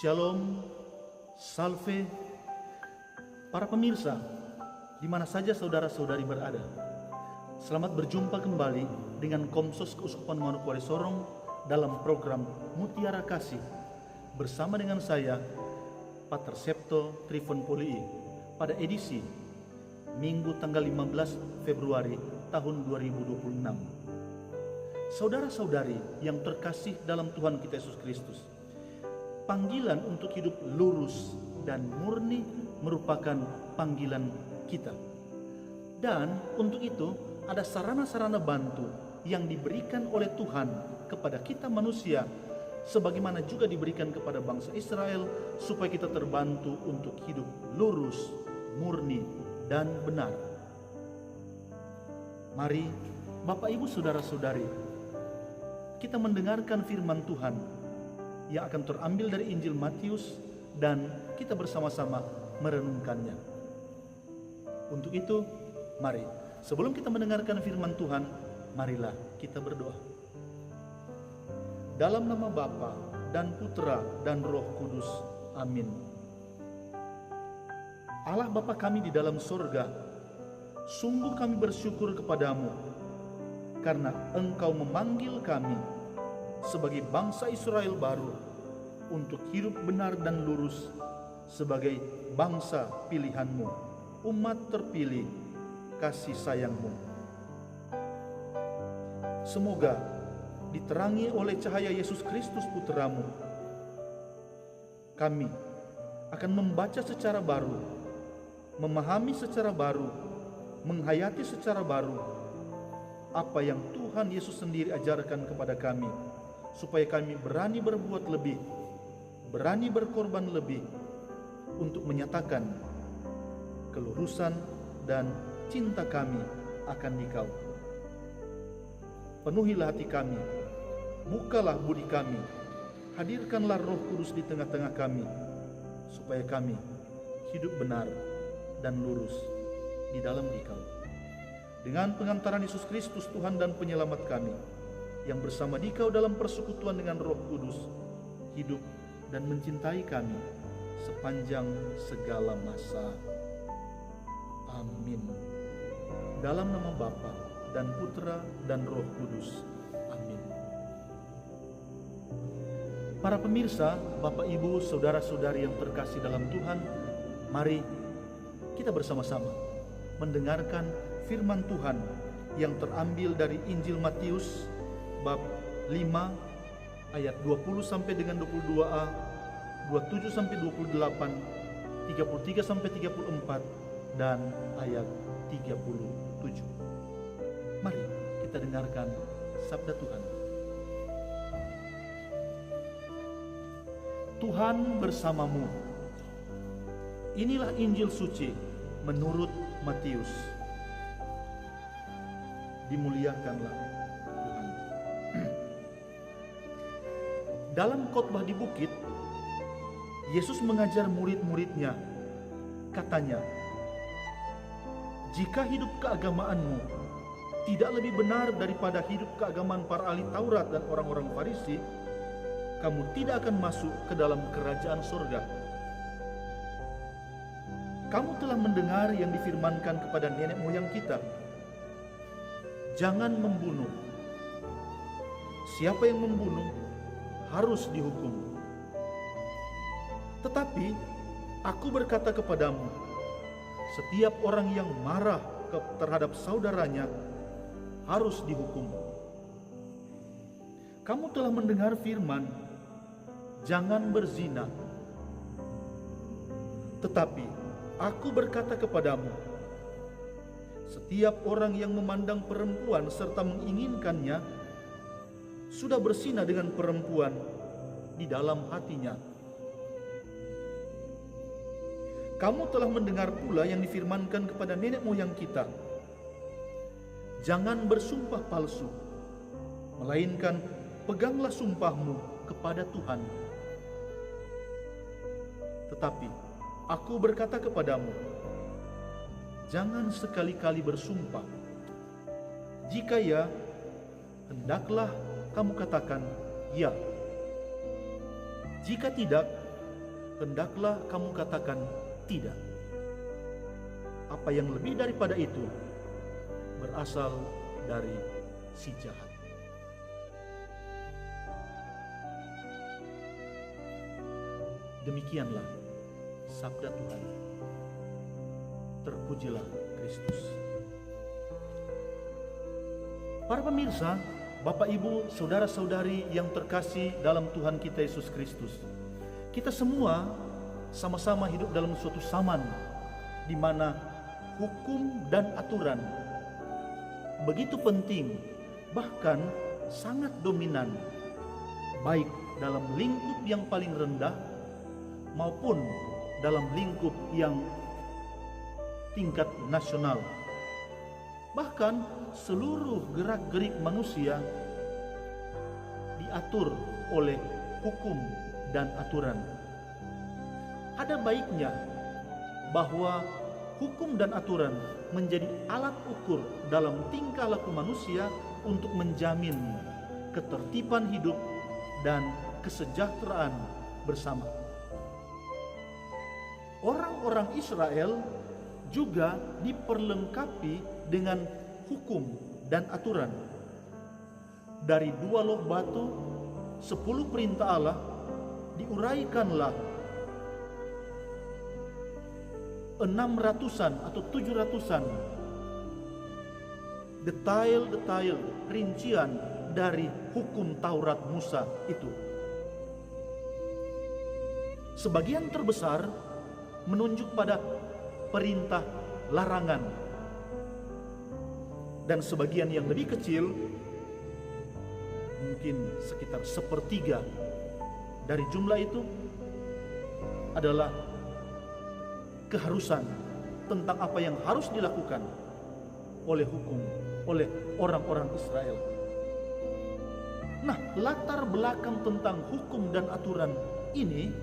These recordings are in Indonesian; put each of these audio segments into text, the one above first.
Shalom, salve, para pemirsa, di mana saja saudara-saudari berada. Selamat berjumpa kembali dengan Komsos Keuskupan Manokwari Sorong dalam program Mutiara Kasih bersama dengan saya, Pater Septo Trifon Polii, pada edisi Minggu tanggal 15 Februari tahun 2026. Saudara-saudari yang terkasih dalam Tuhan kita Yesus Kristus, panggilan untuk hidup lurus dan murni merupakan panggilan kita. Dan untuk itu ada sarana-sarana bantu yang diberikan oleh Tuhan kepada kita manusia, sebagaimana juga diberikan kepada bangsa Israel, supaya kita terbantu untuk hidup lurus, murni, dan benar. Mari Bapak Ibu Saudara-saudari, kita mendengarkan firman Tuhan yang akan terambil dari Injil Matius dan kita bersama-sama merenungkannya. Untuk itu, mari sebelum kita mendengarkan firman Tuhan, marilah kita berdoa. Dalam nama Bapa dan Putra dan Roh Kudus. Amin. Allah Bapa kami di dalam surga, sungguh kami bersyukur kepadamu karena Engkau memanggil kami sebagai bangsa Israel baru untuk hidup benar dan lurus sebagai bangsa pilihan-Mu, umat terpilih kasih sayang-Mu. Semoga diterangi oleh cahaya Yesus Kristus Putra-Mu, kami akan membaca secara baru, memahami secara baru, menghayati secara baru apa yang Tuhan Yesus sendiri ajarkan kepada kami, supaya kami berani berbuat lebih, berani berkorban lebih untuk menyatakan kelurusan dan cinta kami akan Dikau. Penuhilah hati kami, bukalah budi kami, hadirkanlah Roh Kudus di tengah-tengah kami, supaya kami hidup benar dan lurus di dalam Dikau. Dengan pengantaran Yesus Kristus Tuhan dan Penyelamat kami, yang bersama Dikau dalam persekutuan dengan Roh Kudus, hidup dan mencintai kami sepanjang segala masa. Amin. Dalam nama Bapa dan Putra dan Roh Kudus. Amin. Para pemirsa, Bapak Ibu, saudara-saudari yang terkasih dalam Tuhan, mari kita bersama-sama mendengarkan firman Tuhan yang terambil dari Injil Matius bab 5 ayat 20 sampai dengan 22a, 27 sampai 28, 33 sampai 34 dan ayat 37. Mari kita dengarkan sabda Tuhan. Tuhan bersamamu. Inilah Injil suci menurut Matius. Dimuliakanlah Tuhan. Dalam khotbah di bukit, Yesus mengajar murid-muridnya. Katanya, jika hidup keagamaanmu tidak lebih benar daripada hidup keagamaan para ahli Taurat dan orang-orang Farisi, kamu tidak akan masuk ke dalam kerajaan surga. Kamu telah mendengar yang difirmankan kepada nenek moyang kita, jangan membunuh. Siapa yang membunuh harus dihukum. Tetapi aku berkata kepadamu, setiap orang yang marah terhadap saudaranya harus dihukum. Kamu telah mendengar firman, jangan berzina. Tetapi aku berkata kepadamu, setiap orang yang memandang perempuan serta menginginkannya sudah berzina dengan perempuan di dalam hatinya. Kamu telah mendengar pula yang difirmankan kepada nenek moyang kita, jangan bersumpah palsu, melainkan peganglah sumpahmu kepada Tuhan. Tetapi aku berkata kepadamu, jangan sekali-kali bersumpah. Jika ya, hendaklah kamu katakan ya. Jika tidak, hendaklah kamu katakan tidak. Apa yang lebih daripada itu berasal dari si jahat. Demikianlah sabda Tuhan. Terpujilah Kristus. Para pemirsa, Bapak Ibu, saudara-saudari yang terkasih dalam Tuhan kita Yesus Kristus, kita semua sama-sama hidup dalam suatu zaman di mana hukum dan aturan begitu penting, bahkan sangat dominan, baik dalam lingkup yang paling rendah maupun dalam lingkup yang tingkat nasional. Bahkan seluruh gerak-gerik manusia diatur oleh hukum dan aturan. Ada baiknya bahwa hukum dan aturan menjadi alat ukur dalam tingkah laku manusia untuk menjamin ketertiban hidup dan kesejahteraan bersama. Orang-orang Israel juga diperlengkapi dengan hukum dan aturan. Dari 2 loh batu, 10 perintah Allah, diuraikanlah 600-an atau 700-an detail-detail rincian dari hukum Taurat Musa itu. Sebagian terbesar menunjuk pada perintah larangan, dan sebagian yang lebih kecil, mungkin sekitar 1/3 dari jumlah itu, adalah keharusan tentang apa yang harus dilakukan oleh hukum, oleh orang-orang Israel. Nah, latar belakang tentang hukum dan aturan ini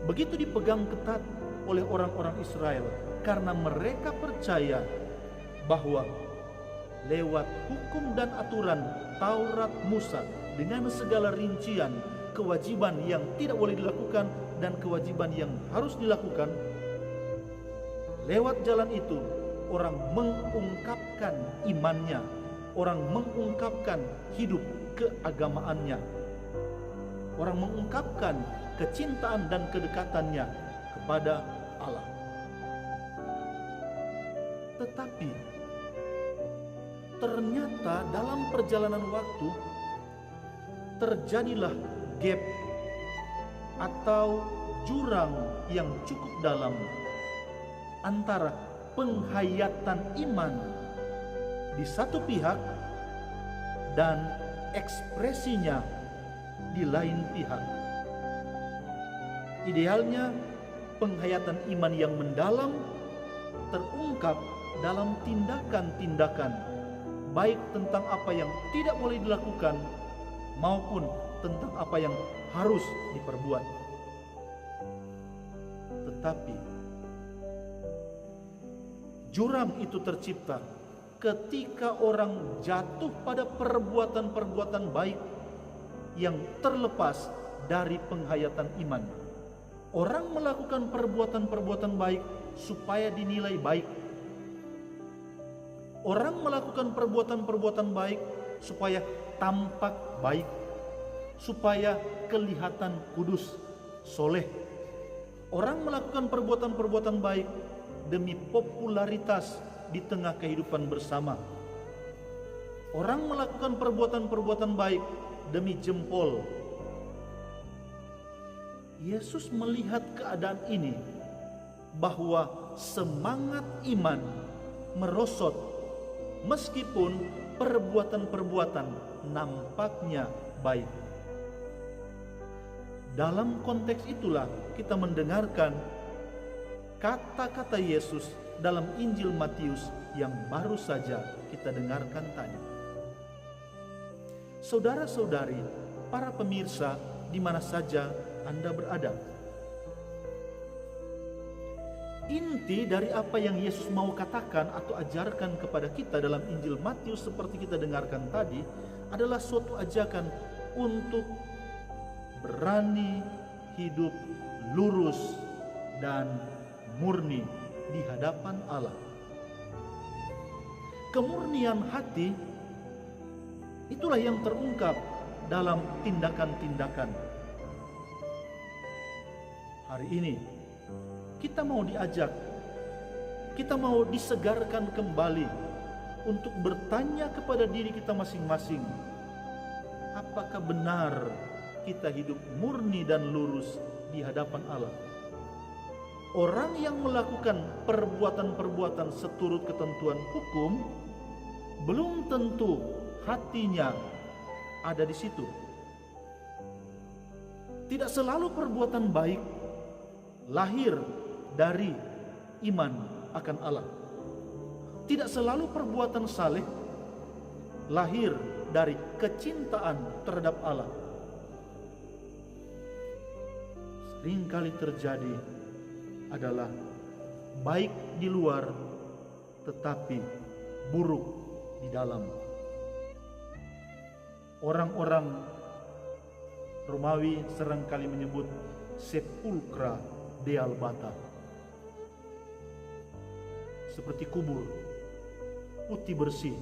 begitu dipegang ketat oleh orang-orang Israel karena mereka percaya bahwa lewat hukum dan aturan Taurat Musa dengan segala rincian kewajiban yang tidak boleh dilakukan dan kewajiban yang harus dilakukan, lewat jalan itu orang mengungkapkan imannya, orang mengungkapkan hidup keagamaannya, orang mengungkapkan kecintaan dan kedekatannya kepada Allah. Tetapi ternyata dalam perjalanan waktu terjadilah gap atau jurang yang cukup dalam antara penghayatan iman di satu pihak dan ekspresinya di lain pihak. Idealnya penghayatan iman yang mendalam terungkap dalam tindakan-tindakan, baik tentang apa yang tidak boleh dilakukan maupun tentang apa yang harus diperbuat. Tetapi jurang itu tercipta ketika orang jatuh pada perbuatan-perbuatan baik yang terlepas dari penghayatan iman. Orang melakukan perbuatan-perbuatan baik supaya dinilai baik. Orang melakukan perbuatan-perbuatan baik supaya tampak baik, supaya kelihatan kudus, soleh. Orang melakukan perbuatan-perbuatan baik demi popularitas di tengah kehidupan bersama. Orang melakukan perbuatan-perbuatan baik demi jempol. Yesus melihat keadaan ini, bahwa semangat iman merosot meskipun perbuatan-perbuatan nampaknya baik. Dalam konteks itulah kita mendengarkan kata-kata Yesus dalam Injil Matius yang baru saja kita dengarkan tadi. Saudara-saudari, para pemirsa di mana saja Anda berada, inti dari apa yang Yesus mau katakan atau ajarkan kepada kita dalam Injil Matius seperti kita dengarkan tadi adalah suatu ajakan untuk berani hidup lurus, dan murni di hadapan Allah. Kemurnian hati itulah yang terungkap dalam tindakan-tindakan. Hari ini kita mau diajak, kita mau disegarkan kembali untuk bertanya kepada diri kita masing-masing, apakah benar kita hidup murni dan lurus di hadapan Allah? Orang yang melakukan perbuatan-perbuatan seturut ketentuan hukum belum tentu hatinya ada di situ. Tidak selalu perbuatan baik lahir dari iman akan Allah. Tidak selalu perbuatan saleh lahir dari kecintaan terhadap Allah. Seringkali terjadi adalah baik di luar tetapi buruk di dalam. Orang-orang Romawi seringkali menyebut sepulcra dealbata, seperti kubur putih bersih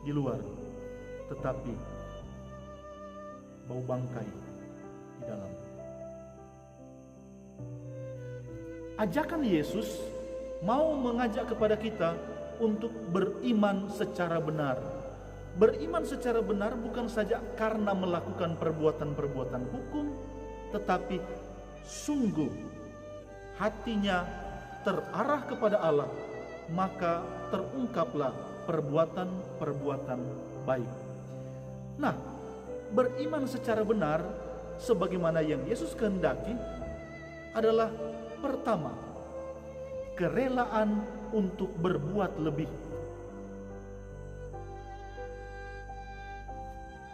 di luar tetapi bau bangkai di dalam. Ajakan Yesus mau mengajak kepada kita untuk beriman secara benar. Beriman secara benar bukan saja karena melakukan perbuatan-perbuatan hukum, tetapi sungguh hatinya terarah kepada Allah, maka terungkaplah perbuatan-perbuatan baik. Nah, beriman secara benar sebagaimana yang Yesus kehendaki adalah pertama, kerelaan untuk berbuat lebih.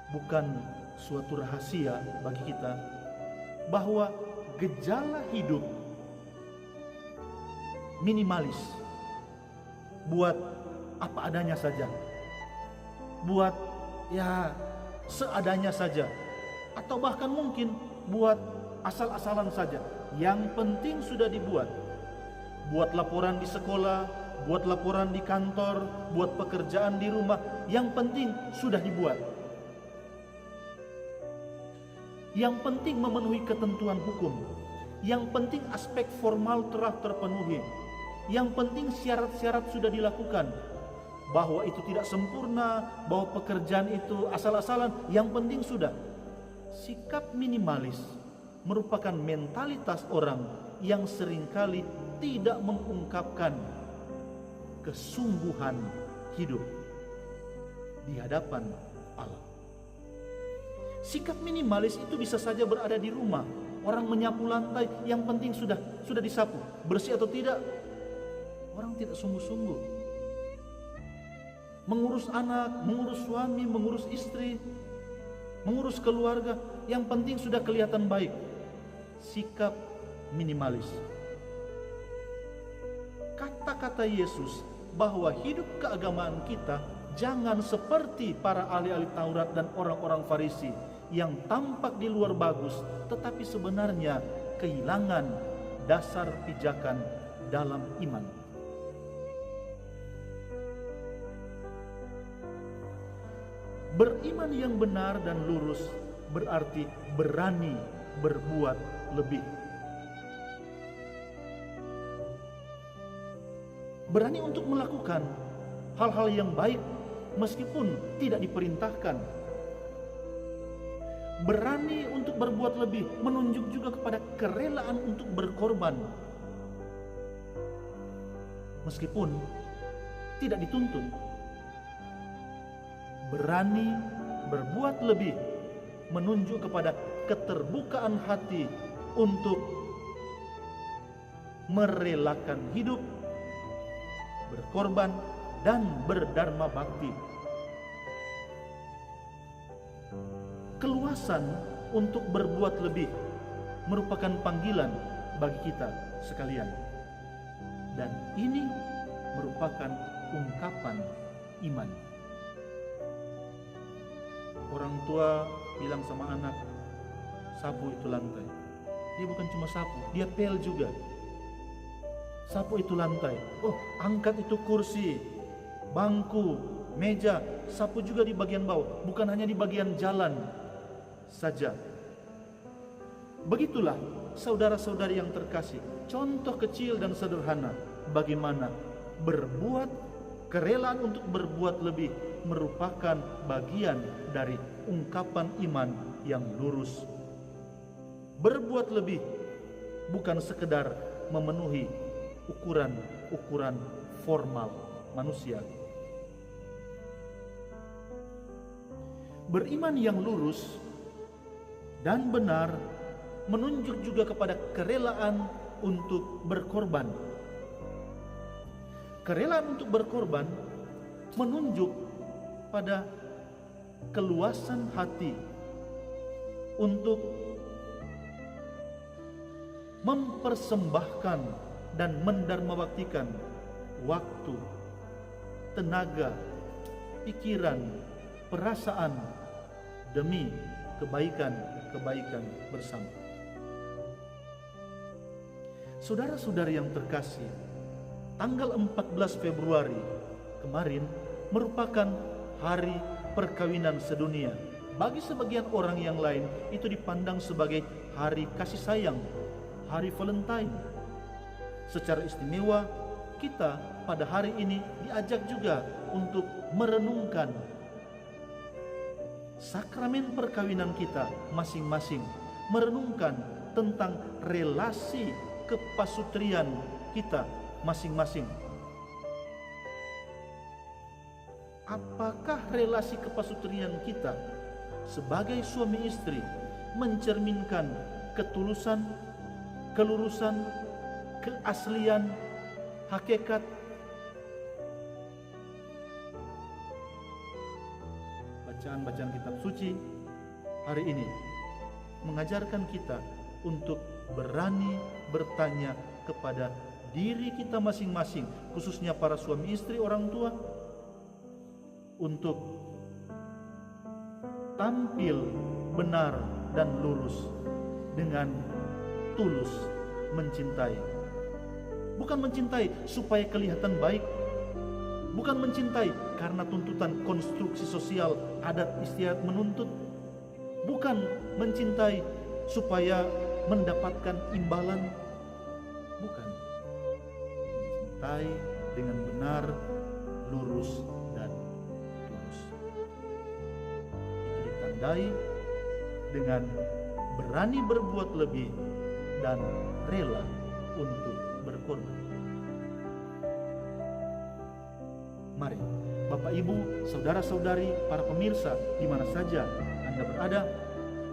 Bukan suatu rahasia bagi kita bahwa gejala hidup minimalis, buat apa adanya saja, buat ya seadanya saja, atau bahkan mungkin buat asal-asalan saja. Yang penting sudah dibuat. Buat laporan di sekolah, buat laporan di kantor, buat pekerjaan di rumah, yang penting sudah dibuat. Yang penting memenuhi ketentuan hukum. Yang penting aspek formal telah terpenuhi. Yang penting syarat-syarat sudah dilakukan. Bahwa itu tidak sempurna, bahwa pekerjaan itu asal-asalan, yang penting sudah. Sikap minimalis merupakan mentalitas orang yang seringkali tidak mengungkapkan kesungguhan hidup di hadapan Allah. Sikap minimalis itu bisa saja berada di rumah. Orang menyapu lantai, yang penting sudah disapu. Bersih atau tidak, orang tidak sungguh-sungguh. Mengurus anak, mengurus suami, mengurus istri, mengurus keluarga, yang penting sudah kelihatan baik. Sikap minimalis. Kata-kata Yesus bahwa hidup keagamaan kita jangan seperti para ahli-ahli Taurat dan orang-orang Farisi yang tampak di luar bagus, tetapi sebenarnya kehilangan dasar pijakan dalam iman. Beriman yang benar dan lurus berarti berani berbuat lebih. Berani untuk melakukan hal-hal yang baik meskipun tidak diperintahkan. Berani untuk berbuat lebih, menunjuk juga kepada kerelaan untuk berkorban meskipun tidak dituntut. Berani berbuat lebih, menunjuk kepada keterbukaan hati untuk merelakan hidup, berkorban, dan berdharma bakti. Keluasan untuk berbuat lebih merupakan panggilan bagi kita sekalian, dan ini merupakan ungkapan iman. Orang tua bilang sama anak, sapu itu lantai. Dia bukan cuma sapu, dia pel juga. Sapu itu lantai, oh angkat itu kursi, bangku, meja, sapu juga di bagian bawah, bukan hanya di bagian jalan saja. Begitulah saudara-saudari yang terkasih, contoh kecil dan sederhana bagaimana berbuat, kerelaan untuk berbuat lebih merupakan bagian dari ungkapan iman yang lurus. Berbuat lebih bukan sekedar memenuhi ukuran-ukuran formal manusia. Beriman yang lurus dan benar menunjuk juga kepada kerelaan untuk berkorban. Kerelaan untuk berkorban menunjuk pada keluasan hati untuk mempersembahkan dan mendarmabaktikan waktu, tenaga, pikiran, perasaan demi kebaikan bersama. Saudara-saudari yang terkasih, tanggal 14 Februari kemarin merupakan hari perkawinan sedunia. Bagi sebagian orang yang lain itu dipandang sebagai hari kasih sayang, hari Valentine. Secara istimewa kita pada hari ini diajak juga untuk merenungkan sakramen perkawinan kita masing-masing, merenungkan tentang relasi kepasutrian kita masing-masing. Apakah relasi kepasutrian kita sebagai suami istri mencerminkan ketulusan, kelurusan, keaslian, hakikat? Bacaan-bacaan kitab suci hari ini mengajarkan kita untuk berani bertanya kepada diri kita masing-masing, khususnya para suami istri, orang tua, untuk tampil benar dan lurus dengan tulus mencintai. Bukan mencintai supaya kelihatan baik, bukan mencintai karena tuntutan konstruksi sosial adat istiadat menuntut, bukan mencintai supaya mendapatkan imbalan, bukan. Mencintai dengan benar, lurus, dan tulus. Itu ditandai dengan berani berbuat lebih dan rela untuk berkorban. Mari Bapak Ibu, saudara-saudari, para pemirsa di mana saja Anda berada,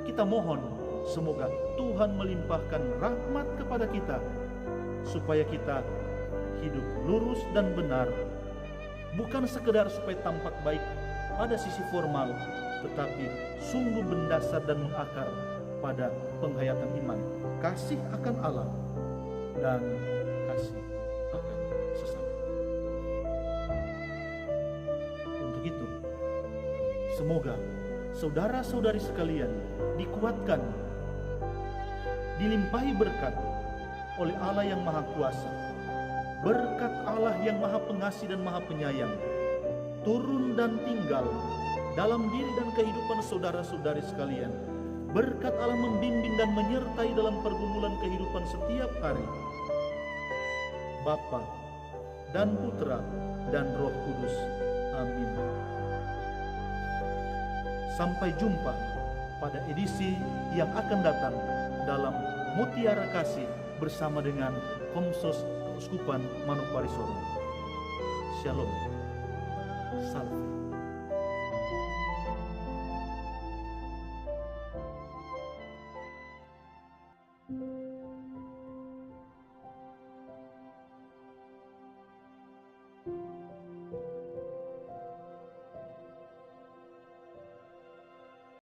kita mohon semoga Tuhan melimpahkan rahmat kepada kita supaya kita hidup lurus dan benar, bukan sekedar supaya tampak baik pada sisi formal, tetapi sungguh mendasar dan mengakar pada penghayatan iman, kasih akan Allah dan kasih akan sesama. Untuk itu, semoga saudara-saudari sekalian dikuatkan, dilimpahi berkat oleh Allah yang Maha Kuasa. Berkat Allah yang Maha Pengasih dan Maha Penyayang turun dan tinggal dalam diri dan kehidupan saudara-saudari sekalian. Berkat Allah membimbing dan menyertai dalam pergumulan kehidupan setiap hari. Bapa dan Putra dan Roh Kudus. Amin. Sampai jumpa pada edisi yang akan datang dalam Mutiara Kasih bersama dengan Komsos Keuskupan Manokwari Sorong. Shalom. Salam.